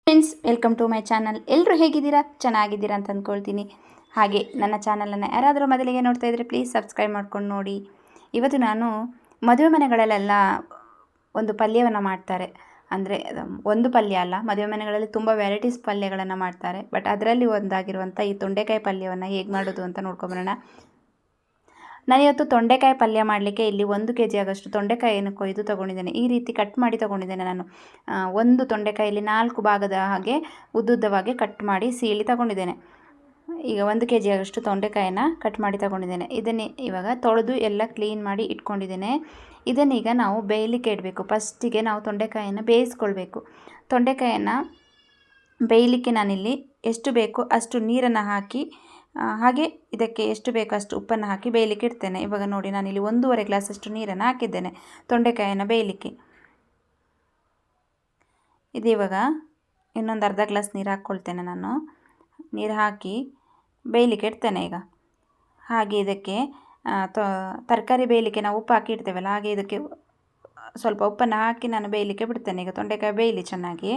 Friends, welcome to my channel. ಎಲ್ಲರೂ ಹೇಗಿದ್ದೀರಾ? ಚೆನ್ನಾಗಿದ್ದೀರಾ ಅಂತ ಅಂದ್ಕೊಳ್ತೀನಿ. ಹಾಗೆ ನನ್ನ ಚಾನಲನ್ನು ಯಾರಾದರೂ ಮೊದಲಿಗೆ ನೋಡ್ತಾ ಇದ್ದರೆ ಪ್ಲೀಸ್ ಸಬ್ಸ್ಕ್ರೈಬ್ ಮಾಡ್ಕೊಂಡು ನೋಡಿ. ಇವತ್ತು ನಾನು ಮದುವೆ ಮನೆಗಳಲ್ಲೆಲ್ಲ ಒಂದು ಪಲ್ಯವನ್ನು ಮಾಡ್ತಾರೆ. ಅಂದರೆ ಒಂದು ಪಲ್ಯ ಅಲ್ಲ, ಮದುವೆ ಮನೆಗಳಲ್ಲಿ ತುಂಬ ವೆರೈಟೀಸ್ ಪಲ್ಯಗಳನ್ನು ಮಾಡ್ತಾರೆ. ಬಟ್ ಅದರಲ್ಲಿ ಒಂದಾಗಿರುವಂಥ ಈ ತೊಂಡೆಕಾಯಿ ಪಲ್ಯವನ್ನು ಹೇಗೆ ಮಾಡೋದು ಅಂತ ನೋಡ್ಕೊಂಬರೋಣ. ನಾನಿವತ್ತು ತೊಂಡೆಕಾಯಿ ಪಲ್ಯ ಮಾಡಲಿಕ್ಕೆ ಇಲ್ಲಿ 1 kg ಆಗೋಷ್ಟು ತೊಂಡೆಕಾಯಿಯನ್ನು ಕೊಯ್ದು ತೊಗೊಂಡಿದ್ದೇನೆ. ಈ ರೀತಿ ಕಟ್ ಮಾಡಿ ತೊಗೊಂಡಿದ್ದೇನೆ ನಾನು. ಒಂದು ತೊಂಡೆಕಾಯಲ್ಲಿ 4 ಭಾಗದ ಹಾಗೆ ಉದ್ದುದ್ದವಾಗಿ ಕಟ್ ಮಾಡಿ ಸೀಳಿ ತಗೊಂಡಿದ್ದೇನೆ. ಈಗ 1 kg ಆಗೋಷ್ಟು ತೊಂಡೆಕಾಯಿನ ಕಟ್ ಮಾಡಿ ತಗೊಂಡಿದ್ದೇನೆ. ಇದನ್ನೇ ಇವಾಗ ತೊಳೆದು ಎಲ್ಲ ಕ್ಲೀನ್ ಮಾಡಿ ಇಟ್ಕೊಂಡಿದ್ದೇನೆ. ಇದನ್ನೀಗ ನಾವು ಬೇಯಲಿಕ್ಕೆ ಇಡಬೇಕು. ಫಸ್ಟಿಗೆ ನಾವು ತೊಂಡೆಕಾಯಿಯನ್ನು ಬೇಯಿಸ್ಕೊಳ್ಬೇಕು. ತೊಂಡೆಕಾಯನ್ನು ಬೇಯಲಿಕ್ಕೆ ನಾನಿಲ್ಲಿ ಎಷ್ಟು ಬೇಕೋ ಅಷ್ಟು ನೀರನ್ನು ಹಾಕಿ, ಹಾಗೆ ಇದಕ್ಕೆ ಎಷ್ಟು ಬೇಕೋ ಅಷ್ಟು ಉಪ್ಪನ್ನು ಹಾಕಿ ಬೇಯಲಿಕ್ಕೆ ಇಡ್ತೇನೆ. ಇವಾಗ ನೋಡಿ, ನಾನಿಲ್ಲಿ 1.5 ಗ್ಲಾಸಷ್ಟು ನೀರನ್ನು ಹಾಕಿದ್ದೇನೆ ತೊಂಡೆಕಾಯನ್ನು ಬೇಯಲಿಕ್ಕೆ. ಇದು ಇವಾಗ ಇನ್ನೊಂದು ಅರ್ಧ ಗ್ಲಾಸ್ ನೀರು ಹಾಕ್ಕೊಳ್ತೇನೆ ನಾನು. ನೀರು ಹಾಕಿ ಬೇಯಲಿಕ್ಕೆ ಇಡ್ತೇನೆ ಈಗ. ಹಾಗೆ ಇದಕ್ಕೆ ತರಕಾರಿ ಬೇಯಲಿಕ್ಕೆ ನಾವು ಉಪ್ಪು ಹಾಕಿ ಇಡ್ತೇವಲ್ಲ, ಹಾಗೆ ಇದಕ್ಕೆ ಸ್ವಲ್ಪ ಉಪ್ಪನ್ನು ಹಾಕಿ ನಾನು ಬೇಯಲಿಕ್ಕೆ ಬಿಡ್ತೇನೆ. ಈಗ ತೊಂಡೆಕಾಯಿ ಬೇಯಲಿ ಚೆನ್ನಾಗಿ.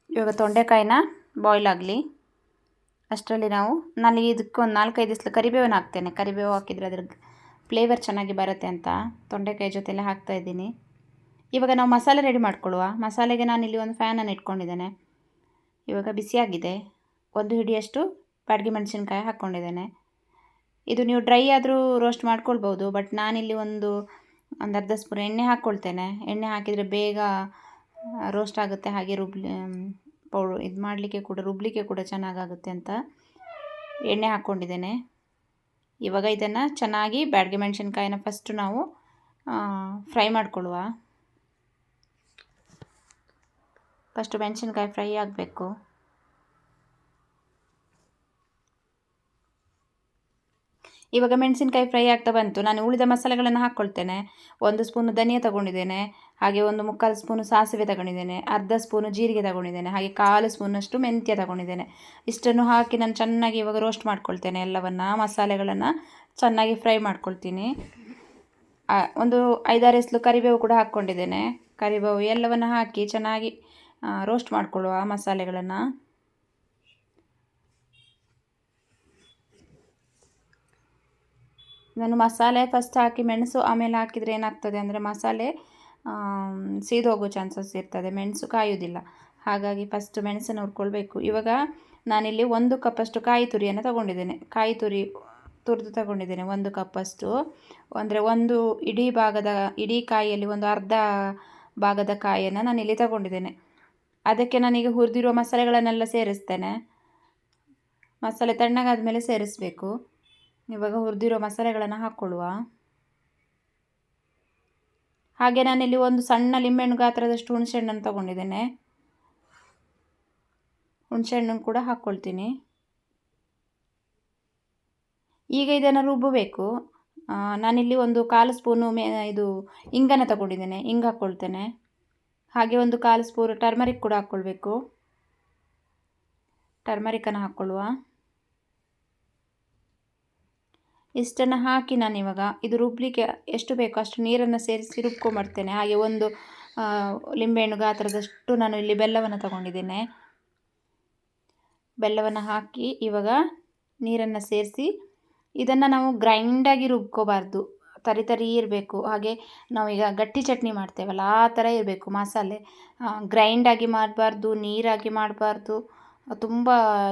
ಇವಾಗ ತೊಂಡೆಕಾಯಿನ ಬಾಯ್ಲ್ ಆಗಲಿ. ಅಷ್ಟರಲ್ಲಿ ನಾನು ಇದಕ್ಕೆ ಒಂದು 4-5 ದಿವಸ ಕರಿಬೇವನ್ನು ಹಾಕ್ತೇನೆ. ಕರಿಬೇವು ಹಾಕಿದರೆ ಅದ್ರ ಫ್ಲೇವರ್ ಚೆನ್ನಾಗಿ ಬರುತ್ತೆ ಅಂತ ತೊಂಡೆಕಾಯಿ ಜೊತೆಲೆ ಹಾಕ್ತಾಯಿದ್ದೀನಿ. ಇವಾಗ ನಾವು ಮಸಾಲೆ ರೆಡಿ ಮಾಡ್ಕೊಳ್ಳುವ. ಮಸಾಲೆಗೆ ನಾನಿಲ್ಲಿ ಒಂದು ಫ್ಯಾನನ್ನು ಇಟ್ಕೊಂಡಿದ್ದೇನೆ. ಇವಾಗ ಬಿಸಿಯಾಗಿದೆ. 1 ಹಿಡಿಯಷ್ಟು ಬ್ಯಾಡಗಿ ಮೆಣಸಿನ್ಕಾಯಿ ಹಾಕ್ಕೊಂಡಿದ್ದೇನೆ. ಇದು ನೀವು ಡ್ರೈ ಆದರೂ ರೋಸ್ಟ್ ಮಾಡ್ಕೊಳ್ಬೋದು. ಬಟ್ ನಾನಿಲ್ಲಿ ಒಂದು ಅರ್ಧ ಸ್ಪೂನ್ ಎಣ್ಣೆ ಹಾಕ್ಕೊಳ್ತೇನೆ. ಎಣ್ಣೆ ಹಾಕಿದರೆ ಬೇಗ ರೋಸ್ಟ್ ಆಗುತ್ತೆ, ಹಾಗೆ ಇದು ಮಾಡಲಿಕ್ಕೆ ಕೂಡ ರುಬ್ಬಲಿಕ್ಕೆ ಕೂಡ ಚೆನ್ನಾಗಾಗುತ್ತೆ ಅಂತ ಎಣ್ಣೆ ಹಾಕ್ಕೊಂಡಿದ್ದೇನೆ. ಇವಾಗ ಇದನ್ನು ಚೆನ್ನಾಗಿ ಬ್ಯಾಡಗಿ ಮೆಣಸಿನ್ಕಾಯಿನ ಫಸ್ಟು ನಾವು ಫ್ರೈ ಮಾಡ್ಕೊಳ್ಳುವ. ಫಸ್ಟು ಮೆಣಸಿನ್ಕಾಯಿ ಫ್ರೈ ಆಗಬೇಕು. ಇವಾಗ ಮೆಣಸಿನ್ಕಾಯಿ ಫ್ರೈ ಆಗ್ತಾ ಬಂತು. ನಾನು ಉಳಿದ ಮಸಾಲೆಗಳನ್ನು ಹಾಕ್ಕೊಳ್ತೇನೆ. 1 ಸ್ಪೂನು ಧನಿಯಾ ತಗೊಂಡಿದ್ದೇನೆ, ಹಾಗೆ 1/4 ಸ್ಪೂನು ಸಾಸಿವೆ ತಗೊಂಡಿದ್ದೇನೆ, ಅರ್ಧ ಸ್ಪೂನು ಜೀರಿಗೆ ತಗೊಂಡಿದ್ದೇನೆ, ಹಾಗೆ 1/4 ಸ್ಪೂನಷ್ಟು ಮೆಂತ್ಯ ತಗೊಂಡಿದ್ದೇನೆ. ಇಷ್ಟನ್ನು ಹಾಕಿ ನಾನು ಚೆನ್ನಾಗಿ ಇವಾಗ ರೋಸ್ಟ್ ಮಾಡ್ಕೊಳ್ತೇನೆ. ಎಲ್ಲವನ್ನು ಮಸಾಲೆಗಳನ್ನು ಚೆನ್ನಾಗಿ ಫ್ರೈ ಮಾಡ್ಕೊಳ್ತೀನಿ. ಒಂದು 5-6 ಎಸಳು ಕರಿಬೇವು ಕೂಡ ಹಾಕ್ಕೊಂಡಿದ್ದೇನೆ. ಕರಿಬೇವು ಎಲ್ಲವನ್ನು ಹಾಕಿ ಚೆನ್ನಾಗಿ ರೋಸ್ಟ್ ಮಾಡ್ಕೊಳ್ಳುವ ಮಸಾಲೆಗಳನ್ನು. ನಾನು ಮಸಾಲೆ ಫಸ್ಟ್ ಹಾಕಿ ಮೆಣಸು ಆಮೇಲೆ ಹಾಕಿದರೆ ಏನಾಗ್ತದೆ ಅಂದರೆ ಮಸಾಲೆ ಸೀದೋಗೋ ಚಾನ್ಸಸ್ ಇರ್ತದೆ, ಮೆಣಸು ಕಾಯೋದಿಲ್ಲ. ಹಾಗಾಗಿ ಫಸ್ಟ್ ಮೆಣಸನ್ನು ಹುರ್ಕೊಳ್ಬೇಕು. ಇವಾಗ ನಾನಿಲ್ಲಿ 1 ಕಪ್ಪಷ್ಟು ಕಾಯಿ ತುರಿಯನ್ನು ತಗೊಂಡಿದ್ದೇನೆ. ಕಾಯಿ ತುರಿ ತುರಿದು ತಗೊಂಡಿದ್ದೇನೆ 1 ಕಪ್ಪಷ್ಟು. ಅಂದರೆ ಇಡೀ ಕಾಯಿಯಲ್ಲಿ ಒಂದು ಅರ್ಧ ಭಾಗದ ಕಾಯಿಯನ್ನು ನಾನಿಲ್ಲಿ ತಗೊಂಡಿದ್ದೇನೆ. ಅದಕ್ಕೆ ನಾನೀಗ ಹುರಿದಿರುವ ಮಸಾಲೆಗಳನ್ನೆಲ್ಲ ಸೇರಿಸ್ತೇನೆ. ಮಸಾಲೆ ತಣ್ಣಗಾದ ಮೇಲೆ ಸೇರಿಸಬೇಕು. ಇವಾಗ ಹುರಿದಿರೋ ಮಸಾಲೆಗಳನ್ನು ಹಾಕ್ಕೊಳ್ಳುವ. ಹಾಗೆ ನಾನಿಲ್ಲಿ ಒಂದು ಸಣ್ಣ ಲಿಂಬೆಹಣ್ಣು ಗಾತ್ರದಷ್ಟು ಹುಣಸೆಹಣ್ಣನ್ನು ತಗೊಂಡಿದ್ದೇನೆ. ಹುಣಸೆಹಣ್ಣನ್ನು ಕೂಡ ಹಾಕ್ಕೊಳ್ತೀನಿ. ಈಗ ಇದನ್ನು ರುಬ್ಬಬೇಕು. ನಾನಿಲ್ಲಿ ಒಂದು 1/4 ಸ್ಪೂನು ಇದು ಇಂಗನ್ನು ತಗೊಂಡಿದ್ದೇನೆ, ಇಂಗು ಹಾಕ್ಕೊಳ್ತೇನೆ. ಹಾಗೆ ಒಂದು 1/4 ಸ್ಪೂನು ಟರ್ಮರಿಕ್ ಕೂಡ ಹಾಕ್ಕೊಳ್ಬೇಕು. ಟರ್ಮರಿಕನ್ನು ಹಾಕ್ಕೊಳ್ಳುವ. ಇಷ್ಟನ್ನು ಹಾಕಿ ನಾನಿವಾಗ ಇದು ರುಬ್ಬಲಿಕ್ಕೆ ಎಷ್ಟು ಬೇಕೋ ಅಷ್ಟು ನೀರನ್ನು ಸೇರಿಸಿ ರುಬ್ಕೊಂಬರ್ತೇನೆ. ಹಾಗೆ ಒಂದು ಲಿಂಬೆಹಣ್ಣು ಗಾತ್ರದಷ್ಟು ನಾನು ಇಲ್ಲಿ ಬೆಲ್ಲವನ್ನು ತಗೊಂಡಿದ್ದೇನೆ. ಬೆಲ್ಲವನ್ನು ಹಾಕಿ ಇವಾಗ ನೀರನ್ನು ಸೇರಿಸಿ ಇದನ್ನು ನಾವು ಗ್ರೈಂಡಾಗಿ ರುಬ್ಕೋಬಾರ್ದು, ತರಿ ಇರಬೇಕು. ಹಾಗೆ ನಾವೀಗ ಗಟ್ಟಿ ಚಟ್ನಿ ಮಾಡ್ತೇವಲ್ಲ ಆ ಥರ ಇರಬೇಕು ಮಸಾಲೆ. ಗ್ರೈಂಡಾಗಿ ಮಾಡಬಾರ್ದು, ನೀರಾಗಿ ಮಾಡಬಾರ್ದು, ತುಂಬ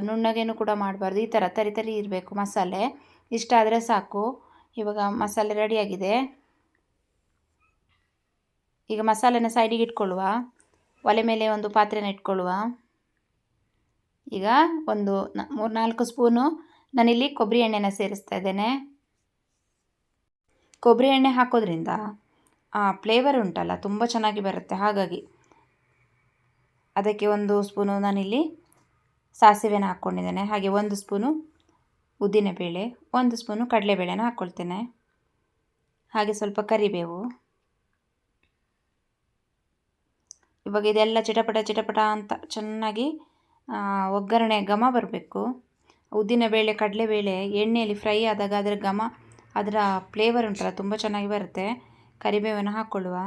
ನುಣ್ಣಗೇನು ಕೂಡ ಮಾಡಬಾರ್ದು. ಈ ಥರ ತರಿ ಇರಬೇಕು ಮಸಾಲೆ. ಇಷ್ಟ ಆದರೆ ಸಾಕು. ಇವಾಗ ಮಸಾಲೆ ರೆಡಿಯಾಗಿದೆ. ಈಗ ಮಸಾಲೆನ ಸೈಡಿಗೆ ಇಟ್ಕೊಳ್ಳುವ. ಒಲೆ ಮೇಲೆ ಒಂದು ಪಾತ್ರೆನ ಇಟ್ಕೊಳ್ಳುವ. ಈಗ ಒಂದು 3-4 ಸ್ಪೂನು ನಾನಿಲ್ಲಿ ಕೊಬ್ಬರಿ ಎಣ್ಣೆನ ಸೇರಿಸ್ತಾ ಇದ್ದೇನೆ. ಕೊಬ್ಬರಿ ಎಣ್ಣೆ ಹಾಕೋದ್ರಿಂದ ಫ್ಲೇವರ್ ಉಂಟಲ್ಲ ತುಂಬ ಚೆನ್ನಾಗಿ ಬರುತ್ತೆ. ಹಾಗಾಗಿ ಅದಕ್ಕೆ 1 ಸ್ಪೂನು ನಾನಿಲ್ಲಿ ಸಾಸಿವೆನ ಹಾಕ್ಕೊಂಡಿದ್ದೇನೆ. ಹಾಗೆ 1 ಸ್ಪೂನು ಉದ್ದಿನಬೇಳೆ, 1 ಸ್ಪೂನು ಕಡಲೆಬೇಳೆನ ಹಾಕ್ಕೊಳ್ತೇನೆ. ಹಾಗೆ ಸ್ವಲ್ಪ ಕರಿಬೇವು. ಇವಾಗ ಇದೆಲ್ಲ ಚಿಟಪಟ ಅಂತ ಚೆನ್ನಾಗಿ ಒಗ್ಗರಣೆ ಘಮ ಬರಬೇಕು. ಉದ್ದಿನಬೇಳೆ ಕಡಲೆಬೇಳೆ ಎಣ್ಣೆಯಲ್ಲಿ ಫ್ರೈ ಆದಾಗ ಅದರ ಫ್ಲೇವರ್ ಉಂಟಲ್ಲ ತುಂಬ ಚೆನ್ನಾಗಿ ಬರುತ್ತೆ. ಕರಿಬೇವನ್ನು ಹಾಕ್ಕೊಳ್ಳುವ.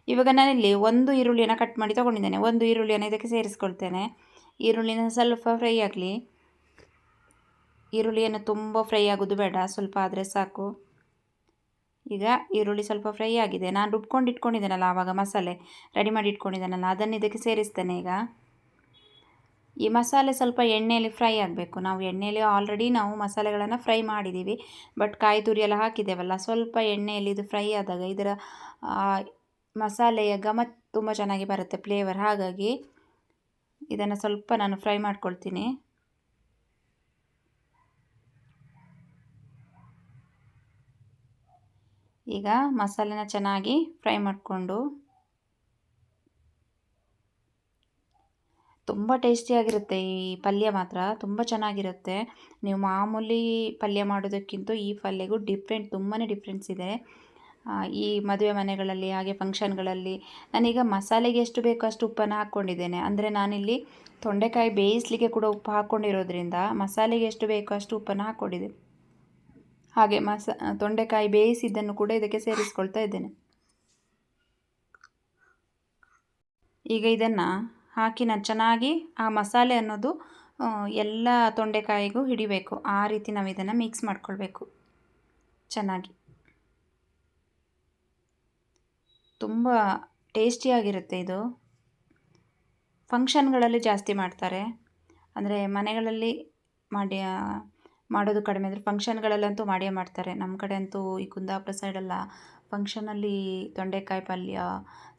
ಇವಾಗ ನಾನಿಲ್ಲಿ ಒಂದು ಈರುಳ್ಳಿಯನ್ನು ಕಟ್ ಮಾಡಿ ತೊಗೊಂಡಿದ್ದೇನೆ. ಒಂದು ಈರುಳ್ಳಿಯನ್ನು ಇದಕ್ಕೆ ಸೇರಿಸ್ಕೊಳ್ತೇನೆ. ಈರುಳ್ಳಿನ ಸ್ವಲ್ಪ ಫ್ರೈ ಆಗಲಿ. ಈರುಳ್ಳಿಯನ್ನು ತುಂಬ ಫ್ರೈ ಆಗೋದು ಬೇಡ, ಸ್ವಲ್ಪ ಆದರೆ ಸಾಕು. ಈಗ ಈರುಳ್ಳಿ ಸ್ವಲ್ಪ ಫ್ರೈ ಆಗಿದೆ. ನಾನು ರುಬ್ಕೊಂಡು ಇಟ್ಕೊಂಡಿದ್ದೇನಲ್ಲ ಆವಾಗ ಮಸಾಲೆ ರೆಡಿ ಮಾಡಿ ಇಟ್ಕೊಂಡಿದ್ದೇನಲ್ಲ ಅದನ್ನು ಇದಕ್ಕೆ ಸೇರಿಸ್ತೇನೆ. ಈಗ ಈ ಮಸಾಲೆ ಸ್ವಲ್ಪ ಎಣ್ಣೆಯಲ್ಲಿ ಫ್ರೈ ಆಗಬೇಕು. ನಾವು ಎಣ್ಣೆಯಲ್ಲಿ ಆಲ್ರೆಡಿ ನಾವು ಮಸಾಲೆಗಳನ್ನು ಫ್ರೈ ಮಾಡಿದ್ದೀವಿ, ಬಟ್ ಕಾಯಿ ತುರಿ ಎಲ್ಲ ಹಾಕಿದ್ದೇವಲ್ಲ, ಸ್ವಲ್ಪ ಎಣ್ಣೆಯಲ್ಲಿ ಇದು ಫ್ರೈ ಆದಾಗ ಇದರ ಮಸಾಲೆಯ ಘಮ ತುಂಬ ಚೆನ್ನಾಗಿ ಬರುತ್ತೆ, ಫ್ಲೇವರ್. ಹಾಗಾಗಿ ಇದನ್ನು ಸ್ವಲ್ಪ ನಾನು ಫ್ರೈ ಮಾಡ್ಕೊಳ್ತೀನಿ. ಈಗ ಮಸಾಲೆನ ಚೆನ್ನಾಗಿ ಫ್ರೈ ಮಾಡಿಕೊಂಡು, ತುಂಬ ಟೇಸ್ಟಿಯಾಗಿರುತ್ತೆ ಈ ಪಲ್ಯ, ಮಾತ್ರ ತುಂಬ ಚೆನ್ನಾಗಿರುತ್ತೆ. ನೀವು ಮಾಮೂಲಿ ಪಲ್ಯ ಮಾಡೋದಕ್ಕಿಂತ ಈ ಪಲ್ಯಗೂ ತುಂಬಾ ಡಿಫ್ರೆನ್ಸ್ ಇದೆ. ಈ ಮದುವೆ ಮನೆಗಳಲ್ಲಿ ಹಾಗೆ ಫಂಕ್ಷನ್ಗಳಲ್ಲಿ ನಾನೀಗ ಮಸಾಲೆಗೆ ಎಷ್ಟು ಬೇಕೋ ಅಷ್ಟು ಉಪ್ಪನ್ನು ಹಾಕ್ಕೊಂಡಿದ್ದೇನೆ. ಅಂದರೆ ನಾನಿಲ್ಲಿ ತೊಂಡೆಕಾಯಿ ಬೇಯಿಸಲಿಕ್ಕೆ ಕೂಡ ಉಪ್ಪು ಹಾಕ್ಕೊಂಡಿರೋದ್ರಿಂದ ಮಸಾಲೆಗೆ ಎಷ್ಟು ಬೇಕೋ ಅಷ್ಟು ಉಪ್ಪನ್ನು ಹಾಕ್ಕೊಂಡಿದ್ದೆ. ಹಾಗೆ ತೊಂಡೆಕಾಯಿ ಬೇಯಿಸಿದ್ದನ್ನು ಕೂಡ ಇದಕ್ಕೆ ಸೇರಿಸ್ಕೊಳ್ತಾ ಇದ್ದೇನೆ. ಈಗ ಇದನ್ನು ಹಾಕಿ ನಾನು ಚೆನ್ನಾಗಿ ಆ ಮಸಾಲೆ ಅನ್ನೋದು ಎಲ್ಲ ತೊಂಡೆಕಾಯಿಗೂ ಹಿಡಿಬೇಕು. ಆ ರೀತಿ ನಾವು ಇದನ್ನು ಮಿಕ್ಸ್ ಮಾಡ್ಕೊಳ್ಬೇಕು ಚೆನ್ನಾಗಿ. ತುಂಬ ಟೇಸ್ಟಿಯಾಗಿರುತ್ತೆ ಇದು. ಫಂಕ್ಷನ್ಗಳಲ್ಲಿ ಜಾಸ್ತಿ ಮಾಡ್ತಾರೆ, ಅಂದರೆ ಮನೆಗಳಲ್ಲಿ ಮಾಡೋದು ಕಡಿಮೆ, ಅಂದರೆ ಫಂಕ್ಷನ್ಗಳಲ್ಲಂತೂ ಮಾಡಿಯೇ ಮಾಡ್ತಾರೆ. ನಮ್ಮ ಕಡೆ ಅಂತೂ ಈ ಕುಂದಾಪುರ ಸೈಡೆಲ್ಲ ಫಂಕ್ಷನಲ್ಲಿ ತೊಂಡೆಕಾಯಿ ಪಲ್ಯ,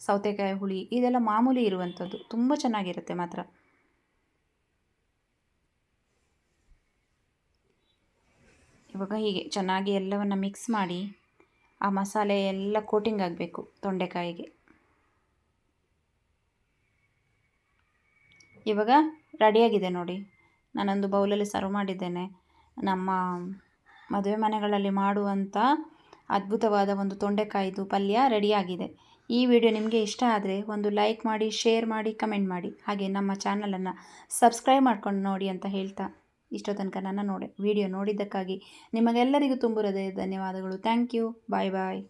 ಸೌತೆಕಾಯಿ ಹುಳಿ ಇದೆಲ್ಲ ಮಾಮೂಲಿ ಇರುವಂಥದ್ದು. ತುಂಬ ಚೆನ್ನಾಗಿರುತ್ತೆ ಮಾತ್ರ. ಇವಾಗ ಹೀಗೆ ಚೆನ್ನಾಗಿ ಎಲ್ಲವನ್ನು ಮಿಕ್ಸ್ ಮಾಡಿ ಆ ಮಸಾಲೆ ಎಲ್ಲ ಕೋಟಿಂಗ್ ಆಗಬೇಕು ತೊಂಡೆಕಾಯಿಗೆ. ಇವಾಗ ರೆಡಿಯಾಗಿದೆ ನೋಡಿ. ನಾನೊಂದು ಬೌಲಲ್ಲಿ ಸರ್ವ್ ಮಾಡಿದ್ದೇನೆ. ನಮ್ಮ ಮದುವೆ ಮನೆಗಳಲ್ಲಿ ಮಾಡುವಂಥ ಅದ್ಭುತವಾದ ಒಂದು ತೊಂಡೆಕಾಯಿದು ಪಲ್ಯ ರೆಡಿಯಾಗಿದೆ. ಈ ವಿಡಿಯೋ ನಿಮಗೆ ಇಷ್ಟ ಆದರೆ ಒಂದು ಲೈಕ್ ಮಾಡಿ, ಶೇರ್ ಮಾಡಿ, ಕಮೆಂಟ್ ಮಾಡಿ. ಹಾಗೆ ನಮ್ಮ ಚಾನಲನ್ನು ಸಬ್ಸ್ಕ್ರೈಬ್ ಮಾಡ್ಕೊಂಡು ನೋಡಿ ಅಂತ ಹೇಳ್ತಾ, ಇಷ್ಟೋ ತನಕ ನನ್ನ ವಿಡಿಯೋ ನೋಡಿದ್ದಕ್ಕಾಗಿ ನಿಮಗೆಲ್ಲರಿಗೂ ತುಂಬ ಹೃದಯದ ಧನ್ಯವಾದಗಳು. Thank you. Bye bye.